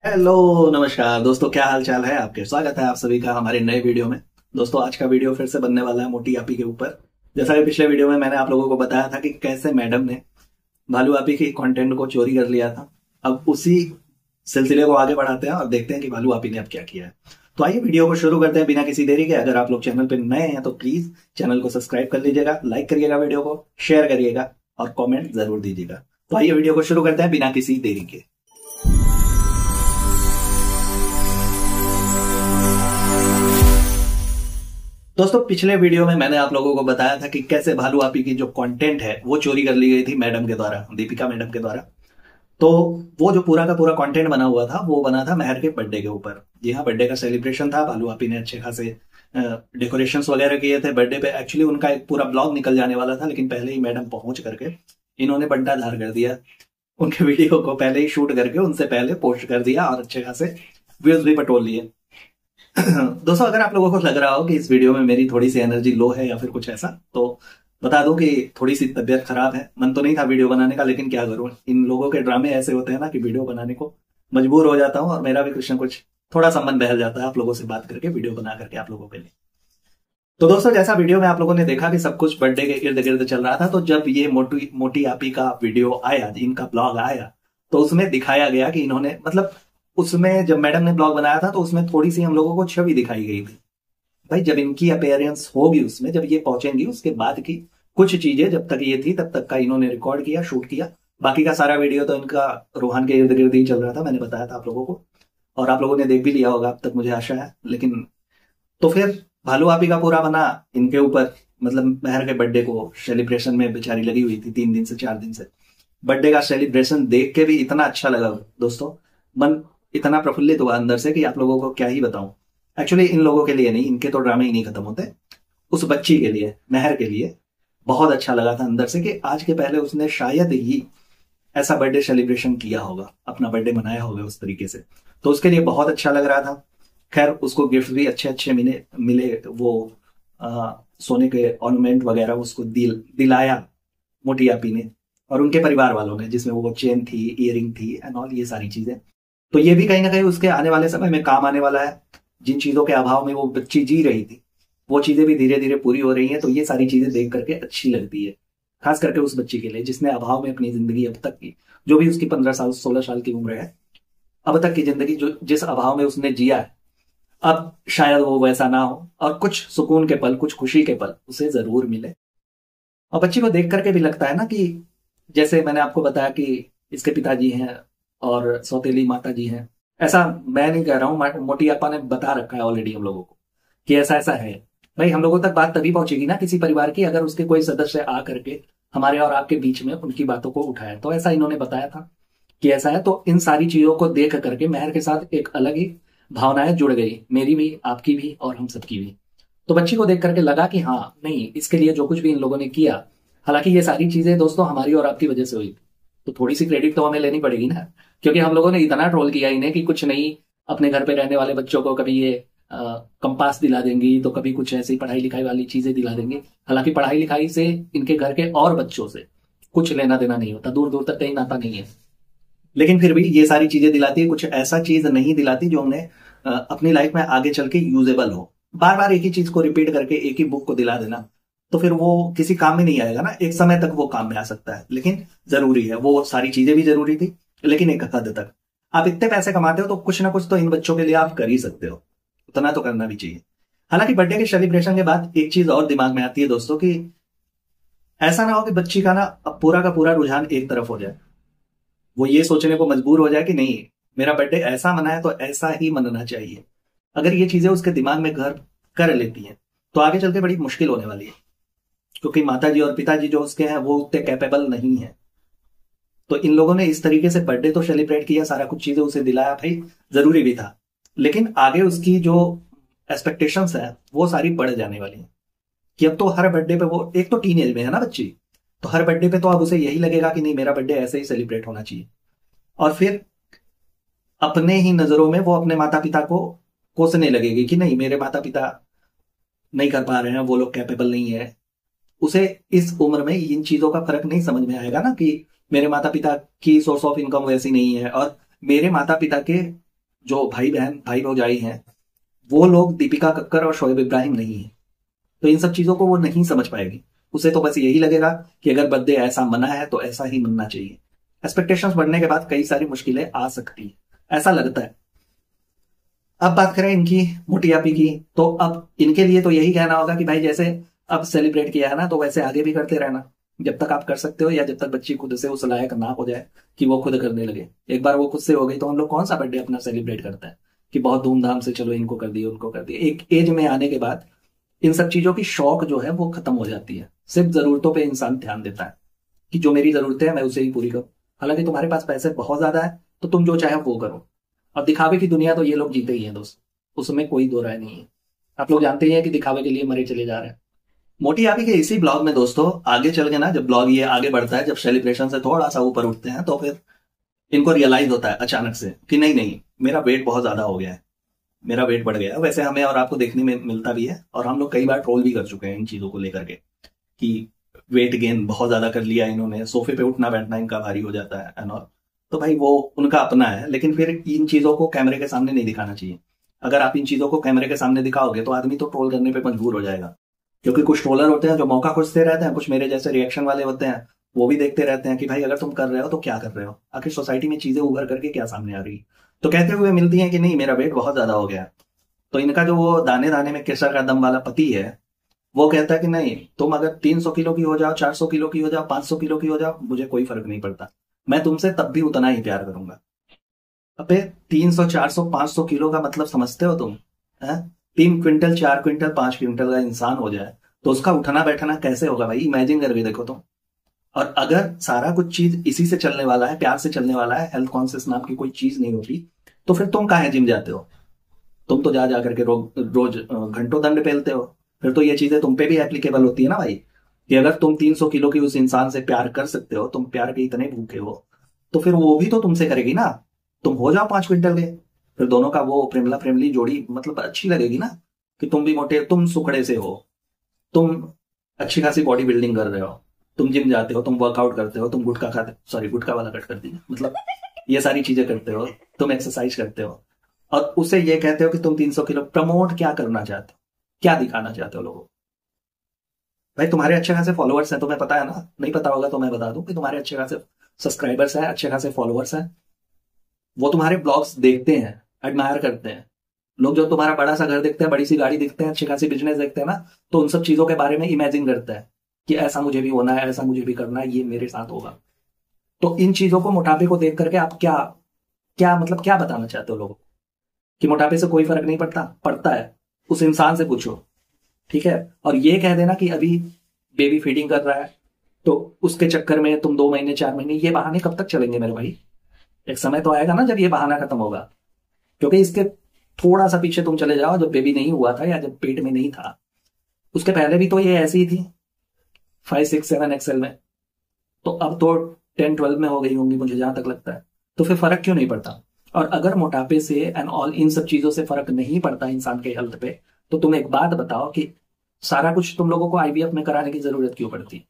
Hello, नमस्कार दोस्तों, क्या हाल चाल है आपके। स्वागत है आप सभी का हमारे नए वीडियो में। दोस्तों, आज का वीडियो फिर से बनने वाला है मोटी आपी के ऊपर। जैसा कि पिछले वीडियो में मैंने आप लोगों को बताया था कि कैसे मैडम ने भालू आपी की कंटेंट को चोरी कर लिया था। अब उसी सिलसिले को आगे बढ़ाते हैं और देखते हैं कि भालू आपी ने अब क्या किया है। तो आइए वीडियो को शुरू करते हैं बिना किसी देरी के। अगर आप लोग चैनल पर नए हैं तो प्लीज चैनल को सब्सक्राइब कर लीजिएगा, लाइक करिएगा, वीडियो को शेयर करिएगा और कॉमेंट जरूर दीजिएगा। तो आइए वीडियो को शुरू करते हैं बिना किसी देरी के। दोस्तों, पिछले वीडियो में मैंने आप लोगों को बताया था कि कैसे भालू आपी की जो कंटेंट है वो चोरी कर ली गई थी मैडम के द्वारा, दीपिका मैडम के द्वारा। तो वो जो पूरा का पूरा कंटेंट बना हुआ था वो बना था महर के बर्थडे के ऊपर। जी हाँ, बर्थडे का सेलिब्रेशन था। भालू आपी ने अच्छे खासे डेकोरेशंस वगैरह किए थे बर्थडे पे। एक्चुअली उनका एक पूरा ब्लॉग निकल जाने वाला था, लेकिन पहले ही मैडम पहुंच करके इन्होंने बंटा धार कर दिया। उनके वीडियो को पहले ही शूट करके उनसे पहले पोस्ट कर दिया और अच्छे खासे व्यूज भी बटोर लिए। दोस्तों, अगर आप लोगों को लग रहा हो कि इस वीडियो में मेरी थोड़ी सी एनर्जी लो है या फिर कुछ ऐसा, तो बता दूं कि थोड़ी सी तबीयत खराब है। मन तो नहीं था वीडियो बनाने का, लेकिन क्या करूं, इन लोगों के ड्रामे ऐसे होते हैं ना कि वीडियो बनाने को मजबूर हो जाता हूं और मेरा भी कुछ ना कुछ थोड़ा सा मन बहल जाता है आप लोगों से बात करके, वीडियो बना करके आप लोगों के लिए। तो दोस्तों, जैसा वीडियो में आप लोगों ने देखा कि सब कुछ बर्थडे के इर्द गिर्द चल रहा था, तो जब ये मोटी मोटी आपी का वीडियो आया, इनका ब्लॉग आया, तो उसमें दिखाया गया कि इन्होंने मतलब उसमें जब मैडम ने ब्लॉग बनाया था तो उसमें थोड़ी सी हम लोगों को छवि दिखाई गई थी। भाई, जब इनकी अपेयरेंस होगी उसमें, जब ये पहुंचेंगी, उसके बाद की कुछ चीजें जब तक ये थी तब तक का इन्होंने रिकॉर्ड किया, शूट किया। बाकी का सारा वीडियो तो इनका रूहान के इर्द गिर्द ही चल रहा था, मैंने बताया था आप लोगों को, और आप लोगों ने देख भी लिया होगा अब तक, मुझे आशा है। लेकिन तो फिर भालू आपी का पूरा बना इनके ऊपर। मतलब महर के बर्थडे को सेलिब्रेशन में बेचारी लगी हुई थी 3 दिन से 4 दिन से। बर्थडे का सेलिब्रेशन देख के भी इतना अच्छा लगा दोस्तों, मन इतना प्रफुल्लित हुआ अंदर से कि आप लोगों को क्या ही बताऊं। एक्चुअली इन लोगों के लिए नहीं, इनके तो ड्रामे ही नहीं खत्म होते। उस बच्ची के लिए, महर के लिए बहुत अच्छा लगा था अंदर से कि आज के पहले उसने शायद ही ऐसा बर्थडे सेलिब्रेशन किया होगा, अपना बर्थडे मनाया होगा उस तरीके से। तो उसके लिए बहुत अच्छा लग रहा था। खैर, उसको गिफ्ट भी अच्छे अच्छे मिले मिले वो सोने के ऑर्नामेंट वगैरह उसको दिलाया मोटी आपी ने और उनके परिवार वालों ने, जिसमें वो चेन थी, इयरिंग थी एंड ऑल, ये सारी चीजें। तो ये भी कहीं ना कहीं उसके आने वाले समय में काम आने वाला है। जिन चीजों के अभाव में वो बच्ची जी रही थी, वो चीजें भी धीरे धीरे पूरी हो रही हैं। तो ये सारी चीजें देख करके अच्छी लगती है, खास करके उस बच्ची के लिए जिसने अभाव में अपनी जिंदगी अब तक की, जो भी उसकी 15 साल 16 साल की उम्र है, अब तक की जिंदगी जो जिस अभाव में उसने जिया है, अब शायद वो वैसा ना हो और कुछ सुकून के पल, कुछ खुशी के पल उसे जरूर मिले। और बच्ची को देख करके भी लगता है ना कि जैसे मैंने आपको बताया कि इसके पिताजी हैं और सौतेली माता जी हैं। ऐसा मैं नहीं कह रहा हूं, मोटी आपा ने बता रखा है ऑलरेडी हम लोगों को कि ऐसा ऐसा है। भाई, हम लोगों तक बात तभी पहुंचेगी ना किसी परिवार की, अगर उसके कोई सदस्य आ करके हमारे और आपके बीच में उनकी बातों को उठाए। तो ऐसा इन्होंने बताया था कि ऐसा है। तो इन सारी चीजों को देख करके महर के साथ एक अलग ही भावनाएं जुड़ गई, मेरी भी, आपकी भी और हम सबकी भी। तो बच्ची को देख करके लगा कि हाँ, नहीं, इसके लिए जो कुछ भी इन लोगों ने किया, हालांकि ये सारी चीजें दोस्तों हमारी और आपकी वजह से हुई थी, तो थोड़ी सी क्रेडिट तो हमें लेनी पड़ेगी ना। क्योंकि हम लोगों ने इतना ट्रोल किया इन्हें कि कुछ नहीं, अपने घर पे रहने वाले बच्चों को कभी ये कंपास दिला देंगी, तो कभी कुछ ऐसी पढ़ाई लिखाई वाली चीजें दिला देंगे। हालांकि पढ़ाई लिखाई से इनके घर के और बच्चों से कुछ लेना देना नहीं होता, दूर दूर तक कहीं नाता नहीं है। लेकिन फिर भी ये सारी चीजें दिलाती है, कुछ ऐसा चीज नहीं दिलाती जो उन्हें अपनी लाइफ में आगे चल के यूजेबल हो। बार बार एक ही चीज को रिपीट करके एक ही बुक को दिला देना, तो फिर वो किसी काम में नहीं आएगा ना। एक समय तक वो काम में आ सकता है, लेकिन जरूरी है, वो सारी चीजें भी जरूरी थी, लेकिन एक हद तक। आप इतने पैसे कमाते हो तो कुछ ना कुछ तो इन बच्चों के लिए आप कर ही सकते हो, उतना तो करना भी चाहिए। हालांकि बर्थडे के सेलिब्रेशन के बाद एक चीज और दिमाग में आती है दोस्तों कि ऐसा ना हो कि बच्ची का ना पूरा का पूरा रुझान एक तरफ हो जाए, वो ये सोचने को मजबूर हो जाए कि नहीं, मेरा बर्थडे ऐसा मना है तो ऐसा ही मनना चाहिए। अगर ये चीजें उसके दिमाग में घर कर लेती हैं तो आगे चल के बड़ी मुश्किल होने वाली है, क्योंकि माताजी और पिताजी जो उसके हैं वो उतने कैपेबल नहीं है। तो इन लोगों ने इस तरीके से बर्थडे तो सेलिब्रेट किया, सारा कुछ चीजें उसे दिलाया, भाई जरूरी भी था, लेकिन आगे उसकी जो एक्सपेक्टेशंस है वो सारी बढ़ जाने वाली है। कि अब तो हर बर्थडे पे, वो एक तो टीनेज में है ना बच्ची, तो हर बर्थडे पे तो अब उसे यही लगेगा कि नहीं, मेरा बर्थडे ऐसे ही सेलिब्रेट होना चाहिए। और फिर अपने ही नजरों में वो अपने माता पिता को कोसने लगेगी कि नहीं, मेरे माता पिता नहीं कर पा रहे हैं, वो लोग कैपेबल नहीं है। उसे इस उम्र में इन चीजों का फर्क नहीं समझ में आएगा ना कि मेरे माता पिता की सोर्स ऑफ इनकम वैसी नहीं है और मेरे माता पिता के जो भाई बहन भाई भौजाई हैं, वो लोग दीपिका कक्कर और शोएब इब्राहिम नहीं है। तो इन सब चीजों को वो नहीं समझ पाएगी। उसे तो बस यही लगेगा कि अगर बर्थडे ऐसा मना है तो ऐसा ही मनना चाहिए। एक्सपेक्टेशंस बढ़ने के बाद कई सारी मुश्किलें आ सकती है, ऐसा लगता है। अब बात करें इनकी मोटी आपी की, तो अब इनके लिए तो यही कहना होगा कि भाई जैसे अब सेलिब्रेट किया है ना, तो वैसे आगे भी करते रहना जब तक आप कर सकते हो, या जब तक बच्ची खुद से उस लायक ना हो जाए कि वो खुद करने लगे। एक बार वो खुद से हो गई तो हम लोग कौन सा बर्थडे अपना सेलिब्रेट करते हैं कि बहुत धूमधाम से चलो इनको कर दिए उनको कर दिए। एक एज में आने के बाद इन सब चीजों की शौक जो है वो खत्म हो जाती है। सिर्फ जरूरतों पे इंसान ध्यान देता है कि जो मेरी जरूरतें हैं मैं उसे ही पूरी करूं। हालांकि तुम्हारे पास पैसे बहुत ज्यादा है तो तुम जो चाहे वो करो। और दिखावे की दुनिया तो ये लोग जीते ही हैं दोस्त, उसमें कोई दो राय नहीं है। आप लोग जानते ही हैं कि दिखावे के लिए मरे चले जा रहे हैं। मोटी आपी के इसी ब्लॉग में दोस्तों आगे चल के ना, जब ब्लॉग ये आगे बढ़ता है, जब सेलिब्रेशन से थोड़ा सा ऊपर उठते हैं, तो फिर इनको रियलाइज होता है अचानक से कि नहीं नहीं, मेरा वेट बहुत ज्यादा हो गया है, मेरा वेट बढ़ गया है। वैसे हमें और आपको देखने में मिलता भी है, और हम लोग कई बार ट्रोल भी कर चुके हैं इन चीजों को लेकर के कि वेट गेन बहुत ज्यादा कर लिया इन्होंने, सोफे पे उठना बैठना इनका भारी हो जाता है एंड ऑल। तो भाई वो उनका अपना है, लेकिन फिर इन चीजों को कैमरे के सामने नहीं दिखाना चाहिए। अगर आप इन चीजों को कैमरे के सामने दिखाओगे तो आदमी तो ट्रोल करने पे मजबूर हो जाएगा। क्योंकि कुछ ट्रोलर होते हैं जो मौका खोजते रहते हैं, कुछ मेरे जैसे रिएक्शन वाले होते हैं वो भी देखते रहते हैं कि भाई अगर तुम कर रहे हो तो क्या कर रहे हो, आखिर सोसाइटी में चीजें उभर करके क्या सामने आ रही। तो कहते हुए मिलती है कि नहीं मेरा वेट बहुत ज्यादा हो गया। तो इनका जो वो दाने दाने में केसर का दम वाला पति है, वो कहता है कि नहीं, तुम अगर 300 किलो की हो जाओ, 400 किलो की हो जाओ, 500 किलो की हो जाओ, मुझे कोई फर्क नहीं पड़ता, मैं तुमसे तब भी उतना ही प्यार करूंगा। अबे 300 400 500 किलो का मतलब समझते हो तुम? है 3 क्विंटल 4 क्विंटल 5 क्विंटल का इंसान हो जाए तो उसका उठना बैठना कैसे होगा भाई, इमेजिन करके देखो तुम। और अगर सारा कुछ चीज इसी से चलने वाला है, प्यार से चलने वाला है, हेल्थ कॉन्शियस नाम की कोई चीज नहीं होती, तो फिर तुम काहे जिम जाते हो? तुम तो जा करके रोज घंटों दंड पेलते हो। फिर तो ये चीजें तुम पे भी एप्लीकेबल होती है ना भाई, कि अगर तुम 300 किलो की उस इंसान से प्यार कर सकते हो, तुम प्यार के इतने भूखे हो, तो फिर वो भी तो तुमसे करेगी ना। तुम हो जाओ 5 क्विंटल के, फिर दोनों का वो प्रेमला प्रेमली जोड़ी मतलब अच्छी लगेगी ना, कि तुम भी मोटे, तुम सुखड़े से हो, तुम अच्छी खासी बॉडी बिल्डिंग कर रहे हो, तुम जिम जाते हो, तुम वर्कआउट करते हो, तुम गुटखा खाते, सॉरी गुटखा वाला कट कर दीजिए, मतलब ये सारी चीजें करते हो, तुम एक्सरसाइज करते हो, और उसे ये कहते हो कि तुम 300 किलो। प्रमोट क्या करना चाहते हो, क्या दिखाना चाहते हो लोगों को? भाई तुम्हारे अच्छे खासे फॉलोअर्स हैं, तुम्हें पता है ना, नहीं पता होगा तो मैं बता दूं कि तुम्हारे अच्छे खासे सब्सक्राइबर्स हैं, अच्छे खासे फॉलोअर्स हैं। वो तुम्हारे ब्लॉग्स देखते हैं, एडमायर करते हैं। लोग जो तुम्हारा बड़ा सा घर देखते हैं, बड़ी सी गाड़ी देखते हैं, अच्छी खासी बिजनेस देखते हैं ना, तो उन सब चीजों के बारे में इमेजिन करते हैं कि ऐसा मुझे भी होना है, ऐसा मुझे भी करना है, ये मेरे साथ होगा। तो इन चीजों को, मोटापे को देख करके आप क्या क्या मतलब क्या बताना चाहते हो लोगों को? कि मोटापे से कोई फर्क नहीं पड़ता? पड़ता है, उस इंसान से पूछो, ठीक है। और ये कह देना कि अभी बेबी फीडिंग कर रहा है तो उसके चक्कर में तुम 2 महीने 4 महीने, ये बहाने कब तक चलेंगे मेरे भाई? एक समय तो आएगा ना जब ये बहाना खत्म होगा। क्योंकि इसके थोड़ा सा पीछे तुम चले जाओ, जब बेबी नहीं हुआ था या जब पेट में नहीं था, उसके पहले भी तो ये ऐसी ही थी 5 6 7 एक्सएल में। तो अब तो 10 12 में हो गई होंगी मुझे जहां तक लगता है। तो फिर फर्क क्यों नहीं पड़ता? और अगर मोटापे से एंड ऑल इन सब चीजों से फर्क नहीं पड़ता इंसान के हेल्थ पे, तो तुम एक बात बताओ कि सारा कुछ तुम लोगों को आईवीएफ में कराने की जरूरत क्यों पड़ती है?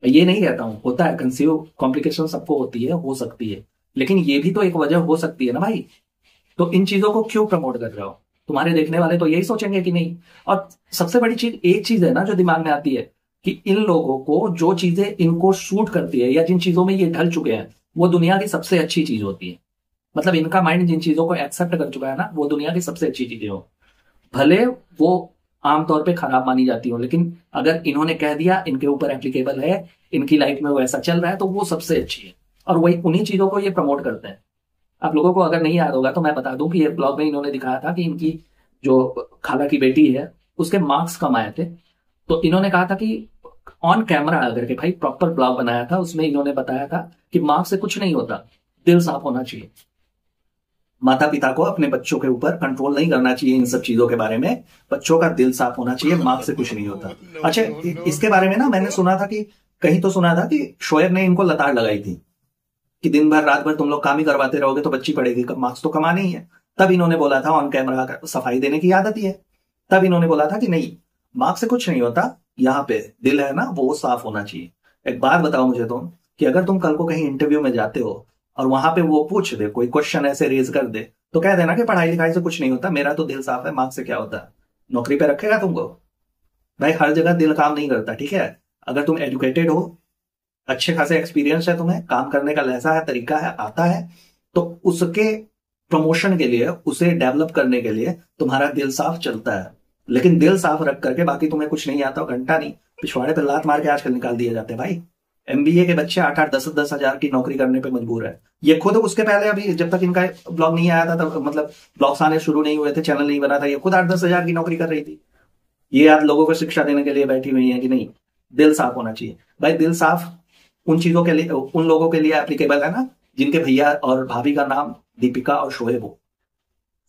ये नहीं कहता हूं, होता है कंसीव कॉम्प्लिकेशन सबको होती है, हो सकती है, लेकिन ये भी तो एक वजह हो सकती है ना भाई। तो इन चीजों को क्यों प्रमोट कर रहे हो? तुम्हारे देखने वाले तो यही सोचेंगे कि नहीं। और सबसे बड़ी चीज, एक चीज है ना जो दिमाग में आती है, कि इन लोगों को जो चीजें इनको सूट करती है या जिन चीजों में ये ढल चुके हैं, वो दुनिया की सबसे अच्छी चीज होती है। मतलब इनका माइंड जिन चीजों को एक्सेप्ट कर चुका है ना, वो दुनिया की सबसे अच्छी चीजें हो, भले वो आमतौर पे खराब मानी जाती हो, लेकिन अगर इन्होंने कह दिया इनके ऊपर एप्लीकेबल है, इनकी लाइफ में वो ऐसा चल रहा है, तो वो सबसे अच्छी है। और वही उन्हीं चीजों को ये प्रमोट करते हैं। आप लोगों को अगर नहीं याद होगा तो मैं बता दूं कि ये ब्लॉग में इन्होंने दिखाया था कि इनकी जो खाला की बेटी है उसके मार्क्स कम आए थे। तो इन्होंने कहा था कि ऑन कैमरा आकर के, भाई प्रॉपर ब्लॉग बनाया था, उसमें इन्होंने बताया था कि मार्क्स से कुछ नहीं होता, दिल साफ होना चाहिए। माता पिता को अपने बच्चों के ऊपर कंट्रोल नहीं करना चाहिए इन सब चीजों के बारे में, बच्चों का दिल साफ होना चाहिए, मार्क्स से कुछ नहीं होता। अच्छा, इसके बारे में ना मैंने सुना था कि, कहीं तो सुना था कि शोएब ने इनको लताड़ लगाई थी कि दिन भर रात भर तुम लोग काम ही करवाते रहोगे तो बच्ची पढ़ेगी कब, मार्क्स तो कमाने ही है। तब इन्होंने बोला था, ऑन कैमरा सफाई देने की आदत ही है, तब इन्होंने बोला था कि नहीं, मार्क्स से कुछ नहीं होता, यहाँ पे दिल है ना वो साफ होना चाहिए। एक बात बताओ मुझे तुम, कि अगर तुम कल को कहीं इंटरव्यू में जाते हो और वहां पे वो पूछ दे, कोई क्वेश्चन ऐसे रेज कर दे तो कह देना कि पढ़ाई लिखाई से कुछ नहीं होता, मेरा तो दिल साफ है, मार्क्स से क्या होता है। नौकरी पे रखेगा तुमको? भाई हर जगह दिल काम नहीं करता, ठीक है। अगर तुम एजुकेटेड हो, अच्छे खासे एक्सपीरियंस है, तुम्हें काम करने का लहजा है, तरीका है, आता है, तो उसके प्रमोशन के लिए, उसे डेवलप करने के लिए तुम्हारा दिल साफ चलता है। लेकिन दिल साफ रख करके बाकी तुम्हें कुछ नहीं आता, घंटा नहीं, पिछवाड़े पे लात मार के आजकल निकाल दिए जाते हैं भाई। एमबीए के बच्चे 8-8 10-10 हजार की नौकरी करने पे मजबूर है। ये खुद उसके पहले, अभी जब तक इनका ब्लॉग नहीं आया था, तब मतलब ब्लॉग्स आने शुरू नहीं हुए थे, चैनल नहीं बना था, ये खुद 8-10 हजार की नौकरी कर रही थी। ये आज लोगों को शिक्षा देने के लिए बैठी हुई है कि नहीं, दिल साफ होना चाहिए। भाई दिल साफ उन चीजों के लिए, उन लोगों के लिए एप्लीकेबल है ना, जिनके भैया और भाभी का नाम दीपिका और शोएब हो।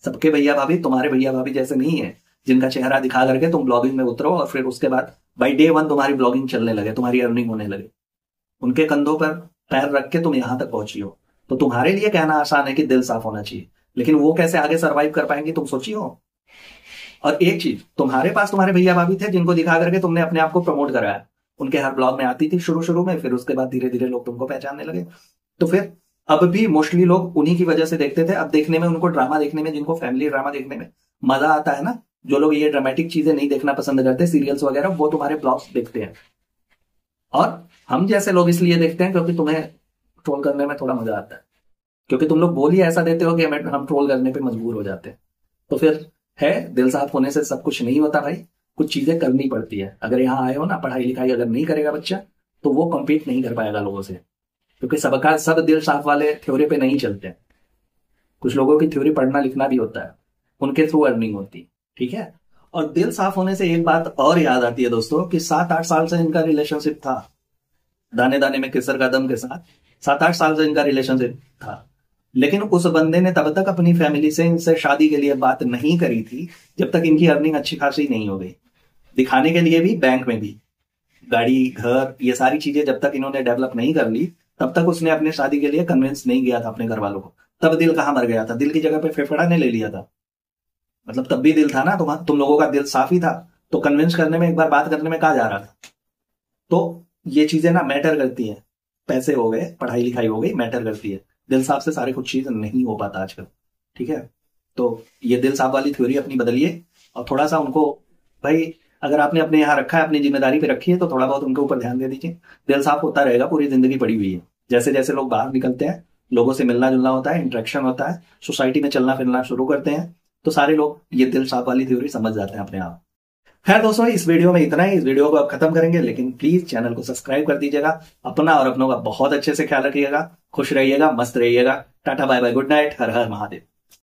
सबके भैया भाभी तुम्हारे भैया भाभी जैसे नहीं है, जिनका चेहरा दिखा करके तुम ब्लॉगिंग में उतरो और फिर उसके बाद बाई डे 1 तुम्हारी ब्लॉगिंग चलने लगे, तुम्हारी अर्निंग होने लगे। उनके कंधों पर पैर रख के तुम यहां तक पहुंची हो। तो तुम्हारे लिए कहना आसान है कि दिल साफ होना चाहिए, लेकिन वो कैसे आगे सर्वाइव कर पाएंगे तुम सोची हो। और एक चीज, तुम्हारे पास तुम्हारे भैया भाभी थे जिनको दिखा करके तुमने अपने आप को प्रमोट कराया, उनके हर ब्लॉग में आती थी शुरू शुरू में, फिर उसके बाद धीरे धीरे लोग तुमको पहचानने लगे। तो फिर अब भी मोस्टली लोग उन्हीं की वजह से देखते थे। अब देखने में उनको, ड्रामा देखने में, जिनको फैमिली ड्रामा देखने में मजा आता है ना, जो लोग ये ड्रामेटिक चीजें नहीं देखना पसंद करते, सीरियल्स वगैरह, वो तुम्हारे ब्लॉग्स देखते हैं। और हम जैसे लोग इसलिए देखते हैं क्योंकि तुम्हें ट्रोल करने में थोड़ा मजा आता है, क्योंकि तुम लोग बोल ही ऐसा देते हो कि हम ट्रोल करने पे मजबूर हो जाते हैं। तो फिर है, दिल साफ होने से सब कुछ नहीं होता भाई, कुछ चीजें करनी पड़ती है। अगर यहाँ आए हो ना, पढ़ाई लिखाई अगर नहीं करेगा बच्चा, तो वो कम्पीट नहीं कर पाएगा लोगों से, क्योंकि सबका सब दिल साफ वाले थ्योरी पे नहीं चलते। कुछ लोगों की थ्योरी पढ़ना लिखना भी होता है, उनके थ्रू अर्निंग होती है, ठीक है। और दिल साफ होने से एक बात और याद आती है दोस्तों, कि 7-8 साल से इनका रिलेशनशिप था, दाने दाने में केसर का दम के साथ 7-8 साल से इनका रिलेशनशिप था। लेकिन उस बंदे ने तब तक अपनी फैमिली से इनसे शादी के लिए बात नहीं करी थी, जब तक इनकी अर्निंग अच्छी खासी नहीं हो गई। दिखाने के लिए भी, बैंक में भी, गाड़ी, घर, ये सारी चीजें जब तक इन्होंने डेवलप नहीं कर ली, तब तक उसने अपने शादी के लिए कन्विंस नहीं किया था अपने घर वालों को। तब दिल कहाँ मर गया था, दिल की जगह पे फेफड़ा ने ले लिया था। मतलब तब भी दिल था ना, तुम लोगों का दिल साफ ही था, तो कन्विंस करने में, एक बार बात करने में कहाँ जा रहा था। तो ये चीजें ना मैटर करती हैं। पैसे हो गए, पढ़ाई लिखाई हो गई, मैटर करती है। दिल साफ से सारे कुछ चीज नहीं हो पाता आजकल, ठीक है। तो ये दिल साफ वाली थ्योरी अपनी बदलिए, और थोड़ा सा उनको, भाई अगर आपने अपने यहाँ रखा है, अपनी जिम्मेदारी पे रखी है, तो थोड़ा बहुत उनके ऊपर ध्यान दे दीजिए। दिल साफ होता रहेगा, पूरी जिंदगी पड़ी हुई है। जैसे जैसे लोग बाहर निकलते हैं, लोगों से मिलना जुलना होता है, इंटरेक्शन होता है, सोसाइटी में चलना फिरना शुरू करते हैं, तो सारे लोग ये दिल साफ वाली थ्योरी समझ जाते हैं अपने आप। खैर दोस्तों, इस वीडियो में इतना ही। इस वीडियो को अब खत्म करेंगे, लेकिन प्लीज चैनल को सब्सक्राइब कर दीजिएगा। अपना और अपनों का बहुत अच्छे से ख्याल रखिएगा, खुश रहिएगा, मस्त रहिएगा। Tata bye bye, good night, हर हर महादेव।